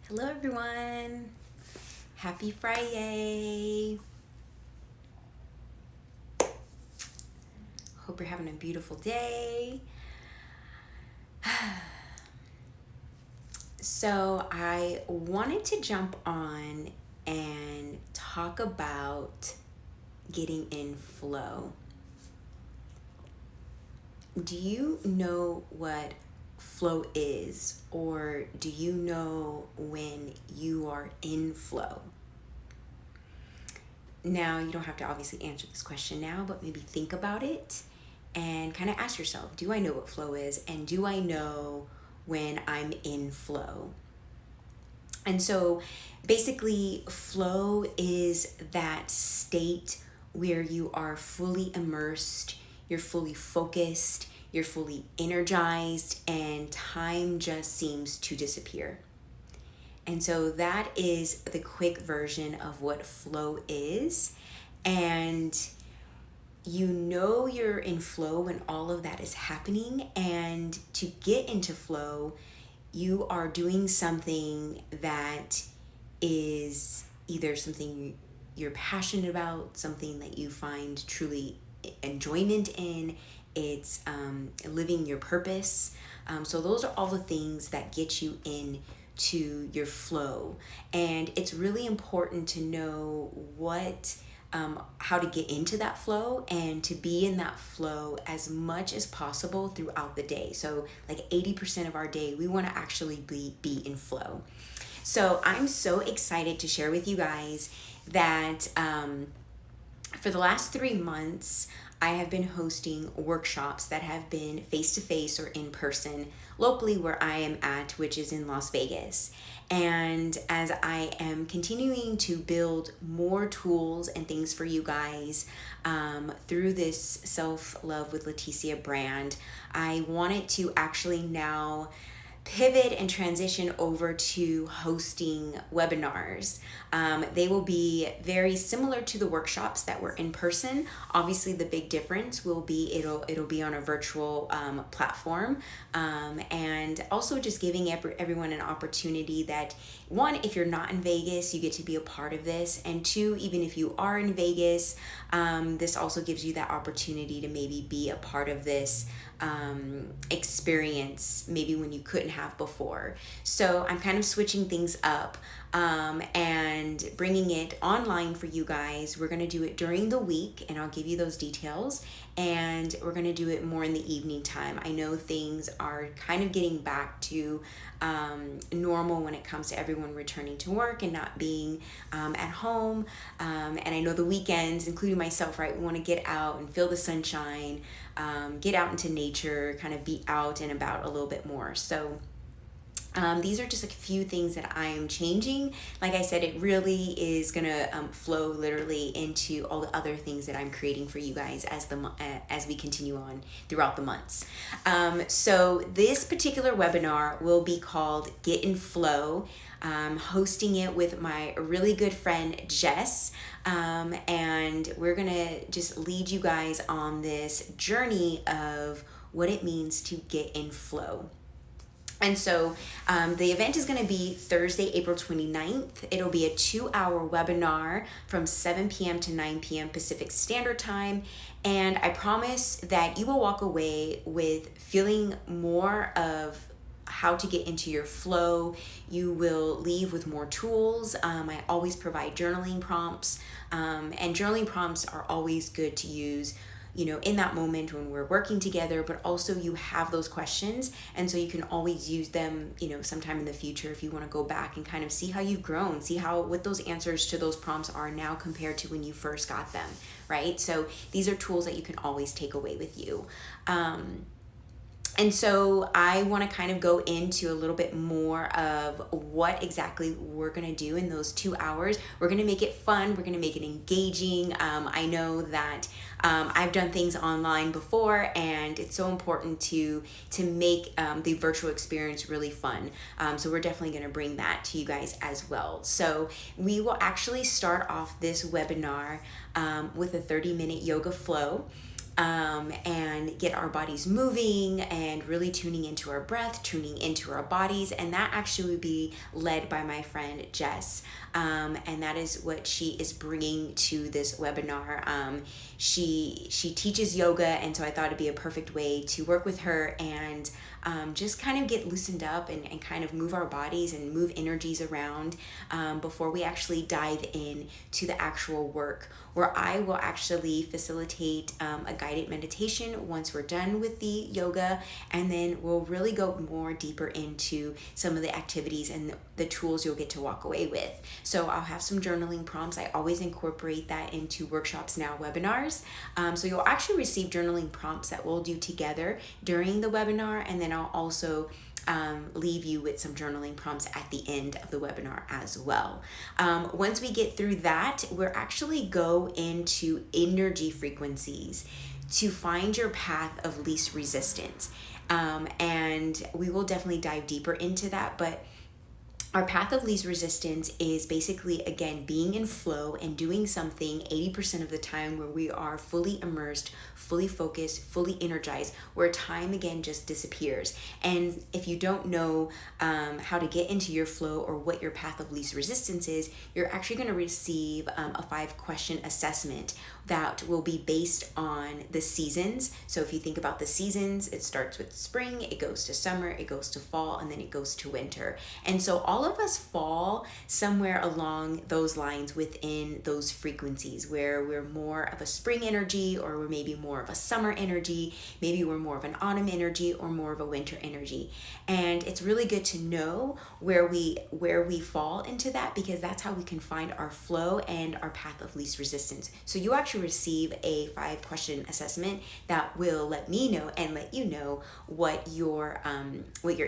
Hello everyone. Happy Friday. Hope you're having a beautiful day. So I wanted to jump on and talk about getting in flow. Do you know what flow is, or do you know when you are in flow? Now, you don't have to obviously answer this question now, but maybe think about it and kind of ask yourself, do I know what flow is? And do I know when I'm in flow? And so basically, flow is that state where you are fully immersed, you're fully focused, you're fully energized, and time just seems to disappear. And so that is the quick version of what flow is. And you know you're in flow when all of that is happening. And to get into flow, you are doing something that is either something you're passionate about, something that you find truly enjoyment in. It's living your purpose. So those are all the things that get you in to your flow. And it's really important to know how to get into that flow and to be in that flow as much as possible throughout the day. So like 80% of our day, we want to actually be in flow. So I'm so excited to share with you guys that for the last 3 months, I have been hosting workshops that have been face-to-face or in person locally where I am at, which is in Las Vegas. And as I am continuing to build more tools and things for you guys through this Self-Love with Leticia brand, I wanted to actually now pivot and transition over to hosting webinars. They will be very similar to the workshops that were in person. Obviously, the big difference will be it'll be on a virtual platform, and also just giving everyone an opportunity that, one, if you're not in Vegas, you get to be a part of this, and two, even if you are in Vegas, this also gives you that opportunity to maybe be a part of this experience maybe when you couldn't have before. So I'm kind of switching things up and bringing it online for you guys. We're going to do it during the week, and I'll give you those details, and we're going to do it more in the evening time. I know things are kind of getting back to normal when it comes to everyone returning to work and not being at home, and I know the weekends, including myself, right, we want to get out and feel the sunshine, get out into nature, kind of be out and about a little bit more. So these are just a few things that I am changing. Like I said, it really is gonna flow literally into all the other things that I'm creating for you guys as we continue on throughout the months. So this particular webinar will be called Get in Flow. Hosting it with my really good friend Jess, and we're gonna just lead you guys on this journey of what it means to get in flow. And so the event is going to be Thursday, April 29th. It'll be a 2-hour webinar from 7 p.m. to 9 p.m. Pacific Standard Time. And I promise that you will walk away with feeling more of how to get into your flow. You will leave with more tools. I always provide journaling prompts, and journaling prompts are always good to use in that moment when we're working together, but also you have those questions, and so you can always use them sometime in the future if you want to go back and kind of see how you've grown, see what those answers to those prompts are now compared to when you first got them, right? So these are tools that you can always take away with you. And so I want to kind of go into a little bit more of what exactly we're going to do in those 2 hours. We're going to make it fun. We're going to make it engaging. I know that I've done things online before, and it's so important to make the virtual experience really fun. So we're definitely going to bring that to you guys as well. So we will actually start off this webinar with a 30-minute yoga flow. and get our bodies moving and really tuning into our breath, tuning into our bodies. And that actually would be led by my friend Jess. And that is what she is bringing to this webinar. She teaches yoga, and so I thought it'd be a perfect way to work with her and just kind of get loosened up and kind of move our bodies and move energies around before we actually dive in to the actual work, where I will actually facilitate a guided meditation once we're done with the yoga, and then we'll really go more deeper into some of the activities and the tools you'll get to walk away with. So I'll have some journaling prompts. I always incorporate that into workshops now, webinars. So you'll actually receive journaling prompts that we'll do together during the webinar, and then I'll also leave you with some journaling prompts at the end of the webinar as well. Once we get through that, we'll actually go into energy frequencies to find your path of least resistance. And we will definitely dive deeper into that, but our path of least resistance is basically, again, being in flow and doing something 80% of the time where we are fully immersed, fully focused, fully energized, where time again just disappears. And if you don't know how to get into your flow or what your path of least resistance is, you're actually going to receive a 5-question assessment that will be based on the seasons. So if you think about the seasons, it starts with spring, it goes to summer, it goes to fall, and then it goes to winter. And so all of us fall somewhere along those lines within those frequencies, where we're more of a spring energy, or we're maybe more of a summer energy, maybe we're more of an autumn energy, or more of a winter energy. And it's really good to know where we fall into that, because that's how we can find our flow and our path of least resistance. So you actually receive a 5-question assessment that will let me know and let you know what your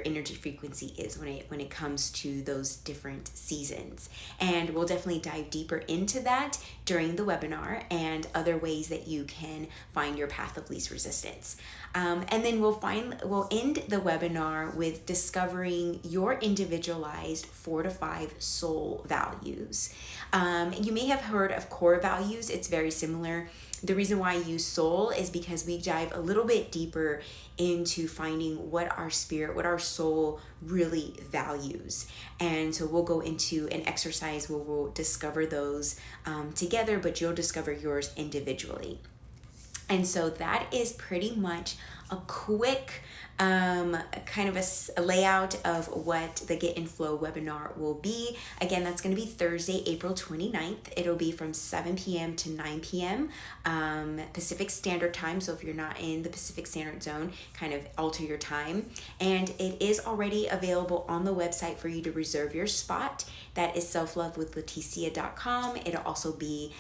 energy frequency is when it comes to those different seasons. And we'll definitely dive deeper into that during the webinar and other ways that you can find your path of least resistance. And then we'll end the webinar with discovering your individualized 4 to 5 soul values. You may have heard of core values. It's very similar. The reason why I use soul is because we dive a little bit deeper into finding what our spirit, what our soul really values. And so we'll go into an exercise where we'll discover those together, but you'll discover yours individually. And so that is pretty much a quick kind of a layout of what the Get in Flow webinar will be. Again, that's going to be Thursday, April 29th. It'll be from 7 p.m. to 9 p.m. Pacific Standard Time. So if you're not in the Pacific Standard Zone, kind of alter your time. And it is already available on the website for you to reserve your spot. That is selflovewithleticia.com. It'll also be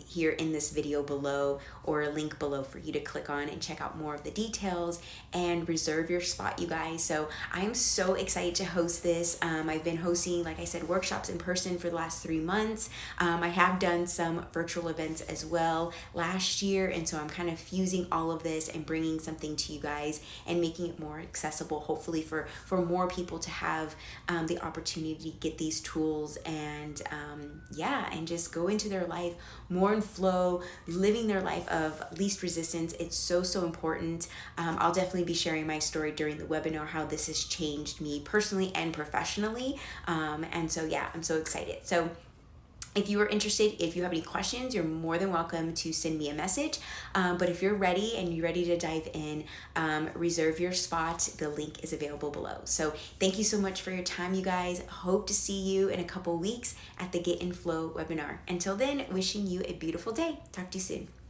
here in this video below, or a link below for you to click on and check out more of the details and reserve your spot, you guys. So I'm so excited to host this. I've been hosting, like I said, workshops in person for the last 3 months. I have done some virtual events as well last year, and so I'm kind of fusing all of this and bringing something to you guys and making it more accessible, hopefully for more people to have the opportunity to get these tools and and just go into their life more in flow, living their life of least resistance. It's so important. I'll definitely be sharing my story during the webinar, how this has changed me personally and professionally. And so yeah, I'm so excited. So if you are interested, if you have any questions, you're more than welcome to send me a message. But if you're ready and you're ready to dive in, reserve your spot. The link is available below. So thank you so much for your time, you guys. Hope to see you in a couple weeks at the Get in Flow webinar. Until then, wishing you a beautiful day. Talk to you soon.